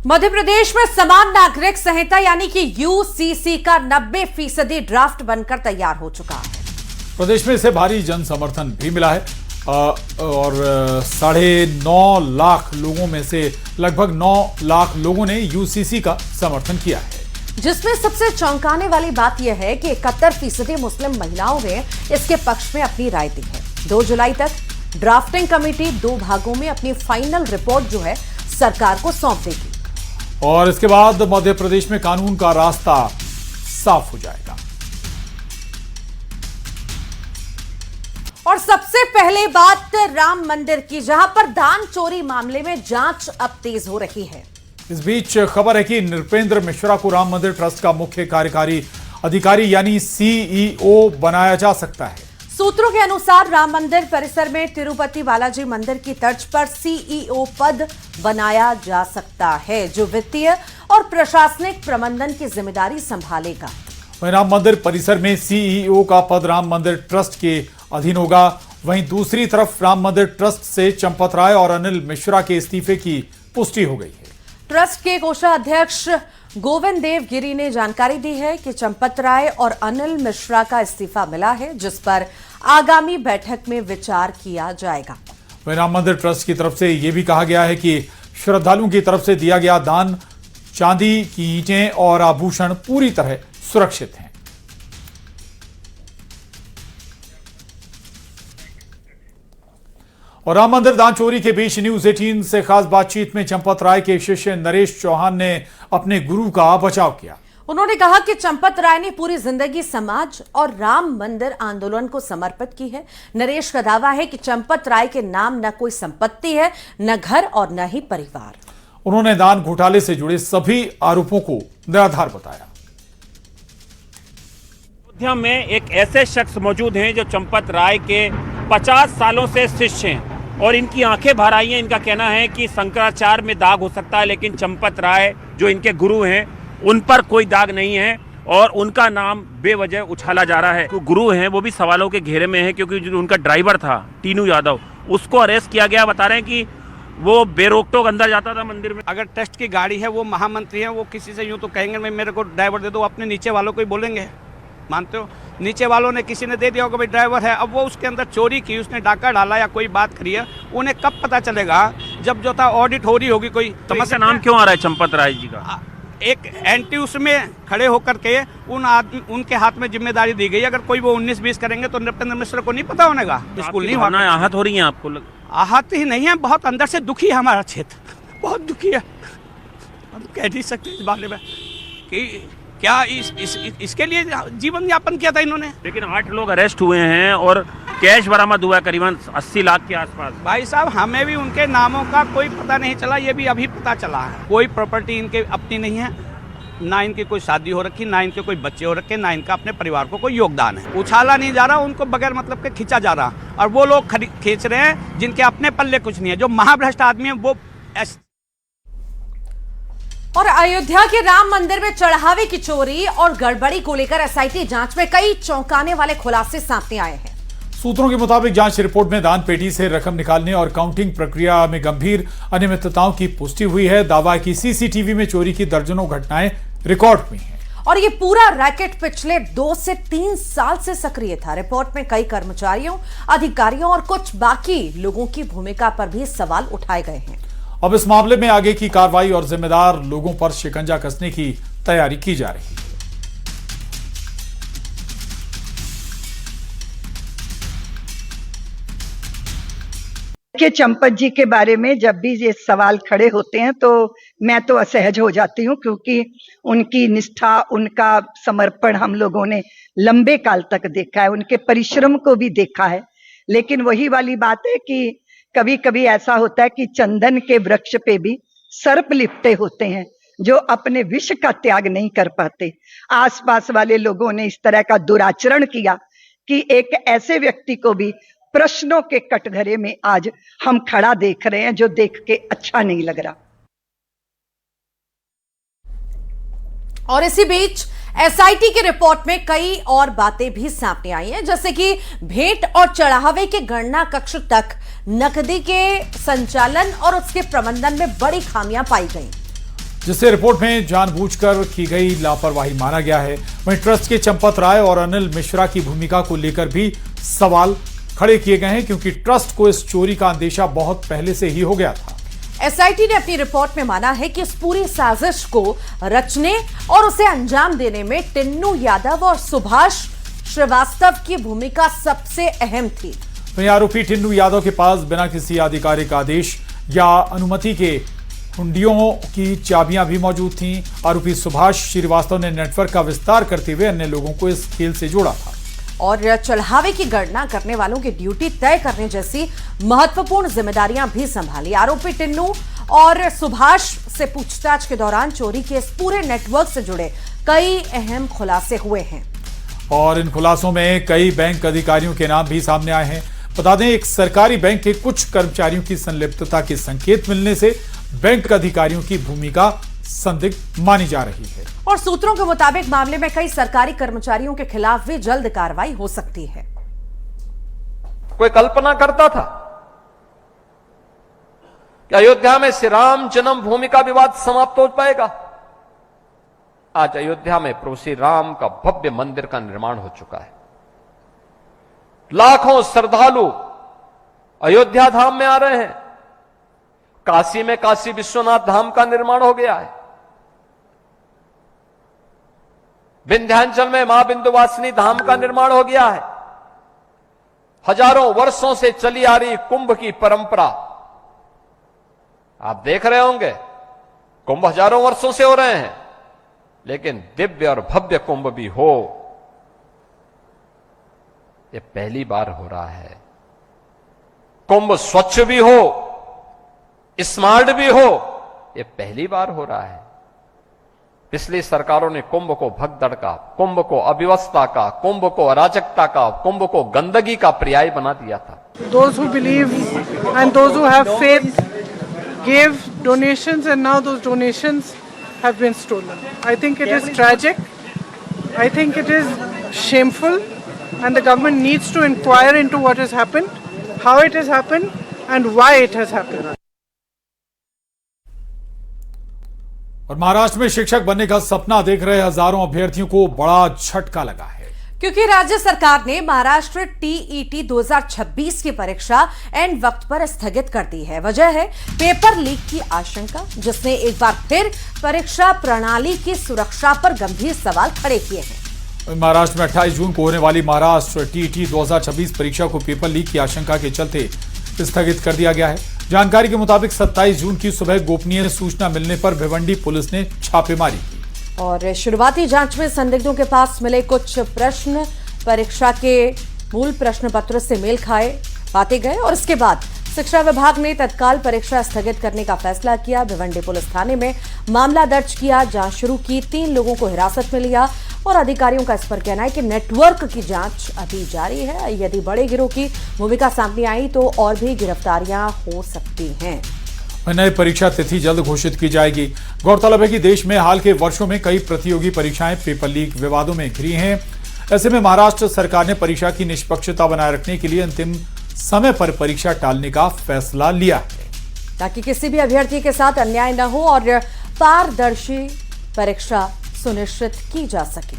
मध्य प्रदेश में समान नागरिक संहिता यानी कि यूसीसी का 90% ड्राफ्ट बनकर तैयार हो चुका है। प्रदेश में इसे भारी जन समर्थन भी मिला है और 9.5 लाख लोगों में से लगभग 9 लाख लोगों ने यूसीसी का समर्थन किया है, जिसमें सबसे चौंकाने वाली बात यह है कि 71% मुस्लिम महिलाओं ने इसके पक्ष में अपनी राय दी है। 2 जुलाई तक ड्राफ्टिंग कमेटी 2 भागों में अपनी फाइनल रिपोर्ट जो है सरकार को सौंप देगी और इसके बाद मध्य प्रदेश में कानून का रास्ता साफ हो जाएगा। और सबसे पहले बात राम मंदिर की, जहां पर दान चोरी मामले में जांच अब तेज हो रही है। इस बीच खबर है कि नृपेंद्र मिश्रा को राम मंदिर ट्रस्ट का मुख्य कार्यकारी अधिकारी यानी सीईओ बनाया जा सकता है। सूत्रों के अनुसार राम मंदिर परिसर में तिरुपति बालाजी मंदिर की तर्ज पर सीईओ पद बनाया जा सकता है, जो वित्तीय और प्रशासनिक प्रबंधन की जिम्मेदारी संभालेगा। वहीं राम मंदिर परिसर में सीईओ का पद राम मंदिर ट्रस्ट के अधीन होगा। वहीं दूसरी तरफ राम मंदिर ट्रस्ट से चंपत राय और अनिल मिश्रा के इस्तीफे की पुष्टि हो गई है। ट्रस्ट के कोषाध्यक्ष गोविंद देव गिरी ने जानकारी दी है कि चंपत राय और अनिल मिश्रा का इस्तीफा मिला है, जिस पर आगामी बैठक में विचार किया जाएगा। वहीं राम मंदिर ट्रस्ट की तरफ से यह भी कहा गया है कि श्रद्धालुओं की तरफ से दिया गया दान, चांदी की ईंटें और आभूषण पूरी तरह सुरक्षित हैं। और राम मंदिर दान चोरी के बीच न्यूज 18 से खास बातचीत में चंपत राय के शिष्य नरेश चौहान ने अपने गुरु का बचाव किया। उन्होंने कहा कि चंपत राय ने पूरी जिंदगी समाज और राम मंदिर आंदोलन को समर्पित की है। नरेश का दावा है कि चंपत राय के नाम न कोई संपत्ति है, न घर और न ही परिवार। उन्होंने दान घोटाले से जुड़े सभी आरोपों को निराधार बताया। अयोध्या में एक ऐसे शख्स मौजूद हैं जो चंपत राय के 50 सालों से शिष्य हैं और इनकी आंखें भर आई हैं। इनका कहना है कि शंकराचार्य में दाग हो सकता है, लेकिन चंपत राय जो इनके गुरु हैं उन पर कोई दाग नहीं है और उनका नाम बेवजह उछाला जा रहा है। तो गुरु हैं वो भी सवालों के घेरे में है, क्योंकि जो उनका ड्राइवर था टीनू यादव, उसको अरेस्ट किया गया। बता रहे हैं कि वो बेरोक-टोक अंदर जाता था मंदिर में। अगर ट्रस्ट की गाड़ी है, वो महामंत्री हैं, वो किसी से यूं तो कहेंगे मैं मेरे को ड्राइवर दे दो, अपने नीचे वालों को ही बोलेंगे। मानते हो? नीचे वालों ने किसी ने दे दिया होगा भाई ड्राइवर है, अब वो उसके अंदर चोरी की, उसने डाका डाला या कोई बात करी है, उन्हें कब पता चलेगा? जब जो था ऑडिट हो रही होगी कोई। तो इसका नाम क्यों आ रहा है चंपत राय जी का? एक एंटी उसमें खड़े होकर के उनके हाथ में जिम्मेदारी दी गई। अगर कोई वो 19-20 करेंगे तो नृपेंद्र मिश्र को नहीं पता होने का। बिल्कुल नहीं होना। आहत हो रही हैं आपको? आहत ही नहीं है, बहुत अंदर से दुखी है हमारा क्षेत्र, बहुत दुखी है। हम कह नहीं सकते इस बारे में कि क्या इसके लिए जीवन यापन किया था इन्होंने। लेकिन 8 लोग अरेस्ट हुए हैं और कैश बरामद हुआ है करीबन 80 लाख के आसपास। भाई साहब, हमें भी उनके नामों का कोई पता नहीं चला, ये भी अभी पता चला है। कोई प्रॉपर्टी इनके अपनी नहीं है, ना इनकी कोई शादी हो रखी, ना इनके कोई बच्चे हो रखे, ना इनका अपने परिवार को कोई योगदान है। उछाला नहीं जा रहा, उनको बगैर मतलब के खींचा जा रहा, और वो लोग खींच रहे हैं जिनके अपने पल्ले कुछ नहीं है, जो महाभ्रष्ट आदमी है वो। और अयोध्या के राम मंदिर में चढ़ावे की चोरी और गड़बड़ी को लेकर एसआईटी जांच में कई चौंकाने वाले खुलासे सामने आए हैं। सूत्रों के मुताबिक जांच रिपोर्ट में दान पेटी से रकम निकालने और काउंटिंग प्रक्रिया में गंभीर अनियमितताओं की पुष्टि हुई है। दावा है कि सीसीटीवी में चोरी की दर्जनों घटनाएं रिकॉर्ड हुई हैं और ये पूरा रैकेट पिछले 2 से 3 साल से सक्रिय था। रिपोर्ट में कई कर्मचारियों, अधिकारियों और कुछ बाकी लोगों की भूमिका पर भी सवाल उठाए गए हैं। अब इस मामले में आगे की कार्रवाई और जिम्मेदार लोगों पर शिकंजा कसने की तैयारी की जा रही है। के चंपत जी के बारे में जब भी ये सवाल खड़े होते हैं तो मैं तो असहज हो जाती हूँ, क्योंकि उनकी निष्ठा, उनका समर्पण हम लोगों ने लंबे काल तक देखा है, उनके परिश्रम को भी देखा है। लेकिन वही वाली बात है कि कभी कभी ऐसा होता है कि चंदन के वृक्ष पे भी सर्प लिपटे होते हैं जो अपने विष का त्याग नहीं कर पाते। आसपास वाले लोगों ने इस तरह का दुराचरण किया कि एक ऐसे व्यक्ति को भी प्रश्नों के कटघरे में आज हम खड़ा देख रहे हैं, जो देख के अच्छा नहीं लग रहा। और इसी बीच एसआईटी की रिपोर्ट में कई और बातें भी सामने आई हैं, जैसे कि भेंट और चढ़ावे के गणना कक्ष तक नकदी के संचालन और उसके प्रबंधन में बड़ी खामियां पाई गई। जिसे रिपोर्ट में जानबूझकर की गई लापरवाही माना गया है। वहीं ट्रस्ट के चंपत राय और अनिल मिश्रा की भूमिका को लेकर भी सवाल खड़े किए गए हैं, क्योंकि ट्रस्ट को इस चोरी का अंदेशा बहुत पहले से ही हो गया था। एसआईटी ने अपनी रिपोर्ट में माना है कि इस पूरी साजिश को रचने और उसे अंजाम देने में टिन्नू यादव और सुभाष श्रीवास्तव की भूमिका सबसे अहम थी। वहीं आरोपी टिन्नू यादव के पास बिना किसी आधिकारिक आदेश या अनुमति के हुंडियों की चाबियां भी मौजूद थीं। आरोपी सुभाष श्रीवास्तव ने नेटवर्क का विस्तार करते हुए अन्य लोगों को इस खेल से जोड़ा था और चढ़ावे की गणना करने वालों की ड्यूटी तय करने जैसी महत्वपूर्ण जिम्मेदारियां भी संभाली। आरोपी टिन्नू और सुभाष से पूछताछ के दौरान चोरी के इस पूरे नेटवर्क से जुड़े कई अहम खुलासे हुए हैं और इन खुलासों में कई बैंक अधिकारियों के नाम भी सामने आए हैं। बता दें, एक सरकारी बैंक के कुछ कर्मचारियों की संलिप्तता के संकेत मिलने से बैंक अधिकारियों की भूमिका संदिग्ध मानी जा रही है और सूत्रों के मुताबिक मामले में कई सरकारी कर्मचारियों के खिलाफ भी जल्द कार्रवाई हो सकती है। कोई कल्पना करता था कि अयोध्या में श्री राम जन्मभूमि का विवाद समाप्त हो पाएगा? आज अयोध्या में प्रभु श्री राम का भव्य मंदिर का निर्माण हो चुका है। लाखों श्रद्धालु अयोध्या धाम में आ रहे हैं। काशी में काशी विश्वनाथ धाम का निर्माण हो गया है। विंध्याचल में मां विंध्यवासिनी धाम का निर्माण हो गया है। हजारों वर्षों से चली आ रही कुंभ की परंपरा आप देख रहे होंगे। कुंभ हजारों वर्षों से हो रहे हैं, लेकिन दिव्य और भव्य कुंभ भी हो, ये पहली बार हो रहा है। कुंभ स्वच्छ भी हो, स्मार्ट भी हो, ये पहली बार हो रहा है। पिछली सरकारों ने कुंभ को भगदड़ का, कुंभ को अव्यवस्था का, कुंभ को अराजकता का, कुंभ को गंदगी का पर्याय बना दिया था। Those who believe and those who have faith gave donations and now those donations have been stolen. I think it is tragic. I think it is shameful and the government needs to inquire into what has happened, how it has happened and why it has happened. और महाराष्ट्र में शिक्षक बनने का सपना देख रहे हजारों अभ्यर्थियों को बड़ा झटका लगा है, क्योंकि राज्य सरकार ने महाराष्ट्र टीईटी 2026 की परीक्षा एंड वक्त पर स्थगित कर दी है। वजह है पेपर लीक की आशंका, जिसने एक बार फिर परीक्षा प्रणाली की सुरक्षा पर गंभीर सवाल खड़े किए हैं। महाराष्ट्र में 28 जून को होने वाली महाराष्ट्र टीईटी 2026 परीक्षा को पेपर लीक की आशंका के चलते स्थगित कर दिया गया है। जानकारी के मुताबिक 27 जून की सुबह गोपनीय सूचना मिलने पर भिवंडी पुलिस ने छापेमारी की और शुरुआती जांच में संदिग्धों के पास मिले कुछ प्रश्न परीक्षा के मूल प्रश्न पत्र से मेल खाए पाते गए और इसके बाद शिक्षा विभाग ने तत्काल परीक्षा स्थगित करने का फैसला किया। भिवंडी पुलिस थाने में मामला दर्ज किया, जांच शुरू की, 3 लोगों को हिरासत में लिया और अधिकारियों का इस पर कहना है कि नेटवर्क की जांच अभी जारी है। यदि बड़े गिरोह की भूमिका सामने आई तो और भी गिरफ्तारियां हो सकती हैं। नई परीक्षा तिथि जल्द घोषित की जाएगी। गौरतलब है कि देश में हाल के वर्षों में कई प्रतियोगी परीक्षाएं पेपर लीक विवादों में घिरी हैं। ऐसे में महाराष्ट्र सरकार ने परीक्षा की निष्पक्षता बनाए रखने के लिए अंतिम समय पर परीक्षा टालने का फैसला लिया है, ताकि किसी भी अभ्यर्थी के साथ अन्याय न हो और पारदर्शी परीक्षा सुनिश्चित की जा सके।